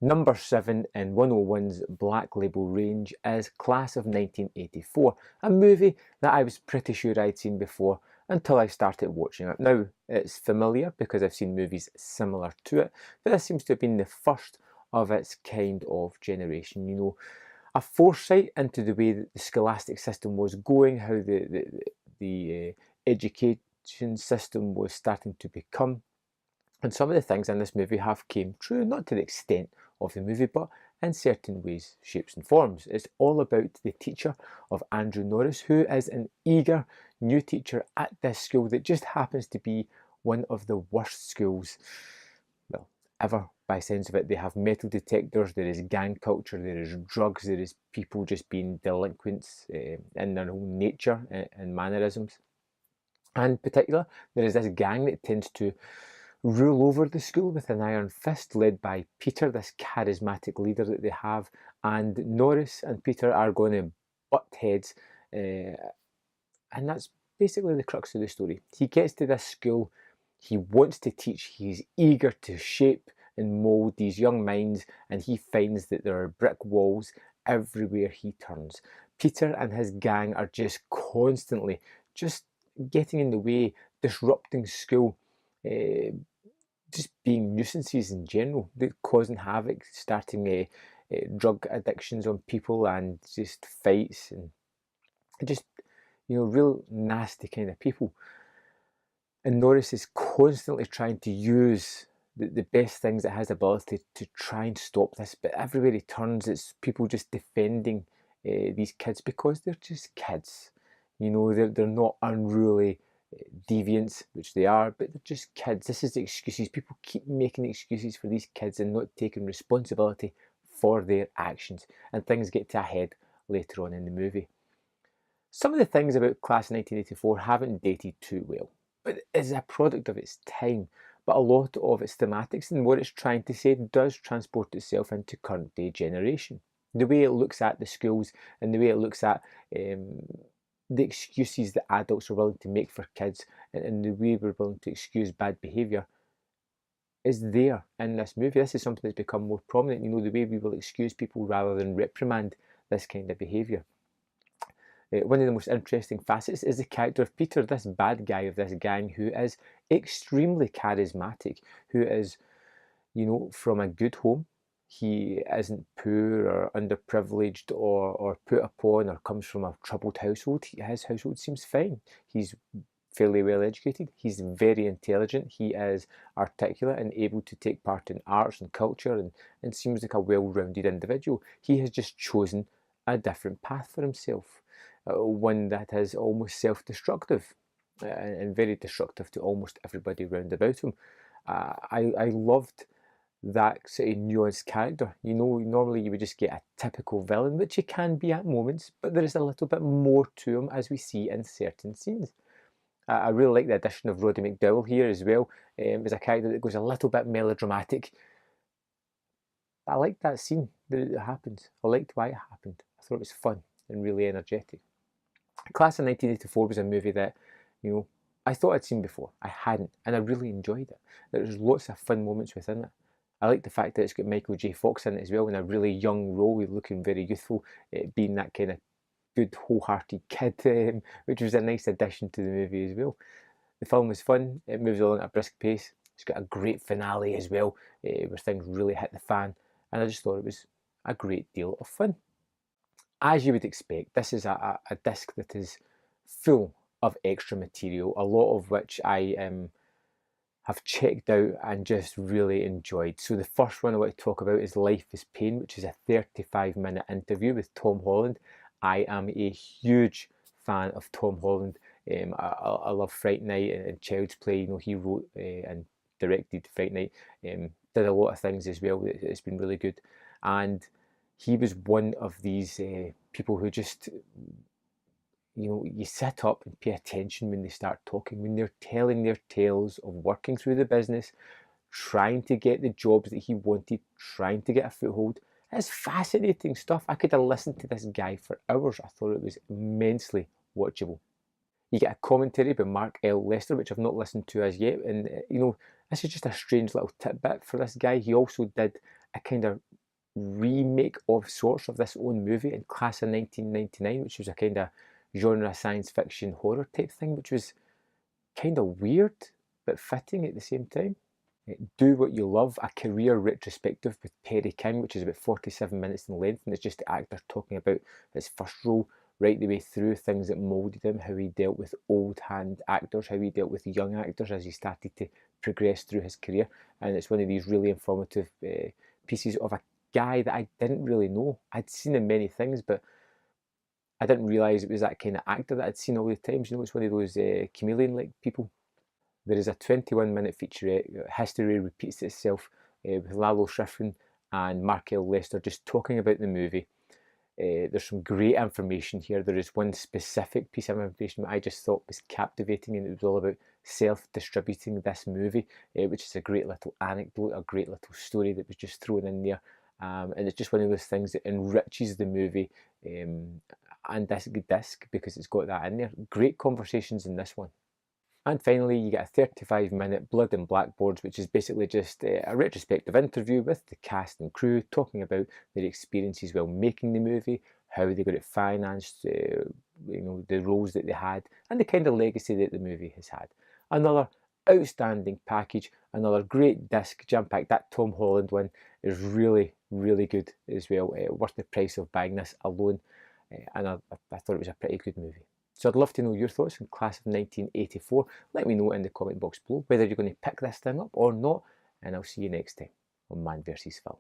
Number 7 in 101's Black Label range is Class of 1984, a movie that I was pretty sure I'd seen before until I started watching it. Now, it's familiar because I've seen movies similar to it, but this seems to have been the first of its kind of generation. You know, a foresight into the way that the scholastic system was going, how the education system was starting to become. And some of the things in this movie have came true, not to the extent of the movie, but in certain ways, shapes and forms. It's all about the teacher of Andrew Norris, who is an eager new teacher at this school that just happens to be one of the worst schools, well, ever by sense of it. They have metal detectors, there is gang culture, there is drugs, there is people just being delinquents in their own nature and mannerisms. And in particular, there is this gang that tends to rule over the school with an iron fist, led by Peter, this charismatic leader that they have. And Norris and Peter are going to butt heads, and that's basically the crux of the story. He gets to this school, he wants to teach, he's eager to shape and mould these young minds, and he finds that there are brick walls everywhere he turns. Peter and his gang are just constantly just getting in the way, disrupting school, just being nuisances in general, causing havoc, starting drug addictions on people, and just fights, and just, you know, real nasty kind of people. And Norris is constantly trying to use the best things that has ability to try and stop this, but everywhere he turns, it's people just defending these kids because they're just kids. You know, they're not unruly deviants, which they are, but they're just kids. This is the excuses. People keep making excuses for these kids and not taking responsibility for their actions, and things get to a head later on in the movie. Some of the things about Class 1984 haven't dated too well, but it's a product of its time. But a lot of its thematics and what it's trying to say does transport itself into current day generation. The way it looks at the schools and the way it looks at the excuses that adults are willing to make for kids, and the way we're willing to excuse bad behaviour is there in this movie. This is something that's become more prominent, you know, the way we will excuse people rather than reprimand this kind of behaviour. One of the most interesting facets is the character of Peter, this bad guy of this gang who is extremely charismatic, who is, you know, from a good home. He isn't poor or underprivileged or put upon or comes from a troubled household. His household seems fine. He's fairly well educated. He's very intelligent. He is articulate and able to take part in arts and culture, and seems like a well-rounded individual. He has just chosen a different path for himself, one that is almost self-destructive and very destructive to almost everybody round about him. I loved that sort of nuanced character. You know, normally you would just get a typical villain, which he can be at moments, but there is a little bit more to him, as we see in certain scenes. I really like the addition of Roddy McDowall here as well, as a character that goes a little bit melodramatic. I liked that scene that it happens. I liked why it happened. I thought it was fun and really energetic. Class of 1984 was a movie that, you know, I thought I'd seen before. I hadn't, and I really enjoyed it. There's lots of fun moments within it. I like the fact that it's got Michael J. Fox in it as well, in a really young role, looking very youthful, being that kind of good, wholehearted kid, which was a nice addition to the movie as well. The film was fun. It moves along at a brisk pace. It's got a great finale as well, where things really hit the fan, and I just thought it was a great deal of fun. As you would expect, this is a disc that is full of extra material, a lot of which I have checked out and just really enjoyed. So the first one I want to talk about is Life is Pain, which is a 35-minute interview with Tom Holland. I am a huge fan of Tom Holland. I love Fright Night and Child's Play. You know, he wrote and directed Fright Night. Did a lot of things as well. It's been really good. And he was one of these people who just, you know, you sit up and pay attention when they start talking, when they're telling their tales of working through the business, trying to get the jobs that he wanted, trying to get a foothold. It's fascinating stuff. I could have listened to this guy for hours. I thought it was immensely watchable. You get a commentary by Mark L. Lester, which I've not listened to as yet, and you know, this is just a strange little tidbit for this guy. He also did a kind of remake of sorts of this own movie in Class of 1999, which was a kind of genre science fiction horror type thing, which was kind of weird but fitting at the same time. Do What You Love, a career retrospective with Perry King, which is about 47 minutes in length, and it's just the actor talking about his first role right the way through, things that moulded him, how he dealt with old hand actors, how he dealt with young actors as he started to progress through his career. And it's one of these really informative pieces of a guy that I didn't really know. I'd seen in many things, but I didn't realise it was that kind of actor that I'd seen all the times. You know, it's one of those chameleon-like people. There is a 21-minute featurette, History Repeats Itself, with Lalo Schifrin and Markel Lester just talking about the movie. There's some great information here. There is one specific piece of information that I just thought was captivating, and it was all about self-distributing this movie, which is a great little anecdote, a great little story that was just thrown in there. And it's just one of those things that enriches the movie and disc because it's got that in there. Great conversations in this one. And finally, you get a 35-minute Blood and Blackboards, which is basically just a retrospective interview with the cast and crew, talking about their experiences while making the movie, how they got it financed, the roles that they had, and the kind of legacy that the movie has had. Another outstanding package, another great disc, jam-packed. That Tom Holland one is really, really good as well. Worth the price of buying this alone. And I thought it was a pretty good movie. So I'd love to know your thoughts on Class of 1984. Let me know in the comment box below whether you're going to pick this thing up or not. And I'll see you next time on Man vs. Film.